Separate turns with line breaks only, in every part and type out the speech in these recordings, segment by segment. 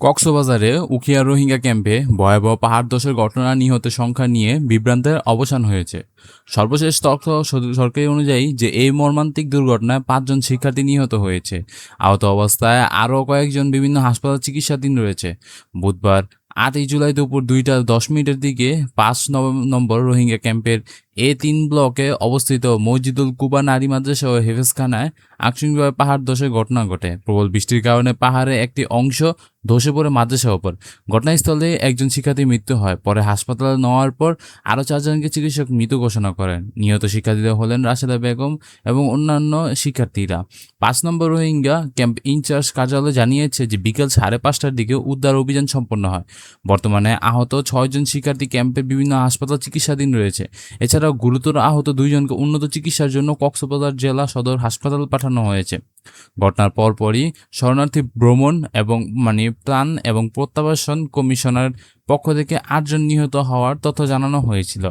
কক্সবাজারে উখিয়া রোহিঙ্গা ক্যাম্পে ভয়াবহ পাহাড় ধসের ঘটনা নিহতের সংখ্যা নিয়ে বিভ্রান্তের অবসান হয়েছে। সর্বশেষ তথ্য সরকারি অনুযায়ী যে এই মর্মান্তিক দুর্ঘটনায় ৫ জন শিক্ষার্থী নিহত হয়েছে। আহত অবস্থায় আরও কয়েকজন বিভিন্ন হাসপাতালে চিকিৎসাধীন রয়েছে। বুধবার ৮ই জুলাই দুপুর ২টা ১০ মিনিটের দিকে ৫ নম্বর রোহিঙ্গা ক্যাম্পের A3 ব্লকে অবস্থিত মসজিদুল কুবা নারী মাদ্রাসা ও হেফেজখানায় আকস্মিকভাবে পাহাড় ধসের ঘটনা ঘটে। প্রবল বৃষ্টির কারণে পাহাড়ের একটি অংশ ধসে পড়ে মাদ্রাসার ওপর। ঘটনাস্থলে একজন শিক্ষার্থীর মৃত্যু হয়। পরে হাসপাতালে নেওয়ার পর আরও ৪ জনকে চিকিৎসক মৃত ঘোষণা করেন। নিহত শিক্ষার্থীরা হলেন রাশেদা বেগম এবং অন্যান্য শিক্ষার্থীরা। ৫ নম্বর রোহিঙ্গা ক্যাম্প ইনচার্জ কার্যালয় জানিয়েছে যে বিকেল ৫:৩০টার দিকে উদ্ধার অভিযান সম্পন্ন হয়। বর্তমানে আহত ৬ জন শিক্ষার্থী ক্যাম্পের বিভিন্ন হাসপাতাল চিকিৎসাধীন রয়েছে। এছাড়াও গুরুতর আহত ২ জনকে উন্নত চিকিৎসার জন্য কক্সবাজার জেলা সদর হাসপাতাল পাঠানো হয়েছে। ঘটনার পরপরই শরণার্থী ভ্রমণ এবং ত্রাণ এবং প্রত্যাবাসন কমিশনের পক্ষ থেকে ৮ জন নিহত হওয়ার তথ্য জানানো হয়েছিল।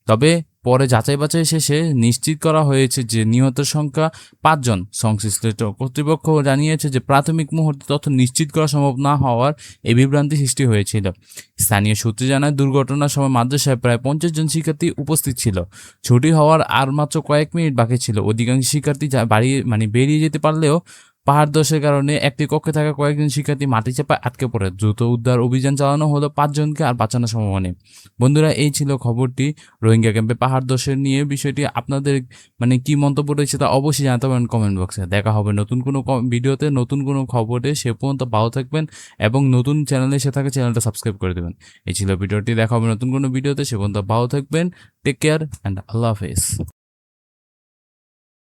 তবে পরে যাচাই-বাছাই শেষে নিশ্চিত করা হয়েছে যে নিহতের সংখ্যা ৫ জন। সংশ্লিষ্ট কর্তৃপক্ষ জানিয়েছে যে প্রাথমিক মুহূর্তে তথ্য নিশ্চিত করা সম্ভব না হওয়ার এই বিভ্রান্তি সৃষ্টি হয়েছিল। স্থানীয় সূত্রে জানায়, দুর্ঘটনার সময় মাদ্রাসায় প্রায় ৫০ জন শিক্ষার্থী উপস্থিত ছিল। ছুটি হওয়ার আর মাত্র কয়েক মিনিট বাকি ছিল। অধিকাংশ শিক্ষার্থী বেরিয়ে যেতে পারলেও পাহাড় ধসের কারণে একটি কক্ষে থাকা কয়েকজন শিক্ষার্থী মাটি চাপায় আটকে পড়ে। দ্রুত উদ্ধার অভিযান চালানো হলো ৫ জনকে আর বাঁচানো সম্ভব হয়নি। বন্ধুরা, এই ছিল খবরটি রোহিঙ্গা ক্যাম্পে পাহাড় ধসের নিয়ে। বিষয়টি আপনাদের কি মন্তব্য রয়েছে তা অবশ্যই জানাতে পারেন কমেন্ট বক্সে। দেখা হবে নতুন কোনো ভিডিওতে, নতুন কোনো খবরে। সে পর্যন্ত ভালো থাকবেন এবং নতুন চ্যানেলে এসে থাকে চ্যানেলটা সাবস্ক্রাইব করে দেবেন। এই ছিল ভিডিওটি। দেখা হবে নতুন কোনো ভিডিওতে। সে পর্যন্ত ভালো থাকবেন। টেক কেয়ার অ্যান্ড আল্লাহ হাফেজ।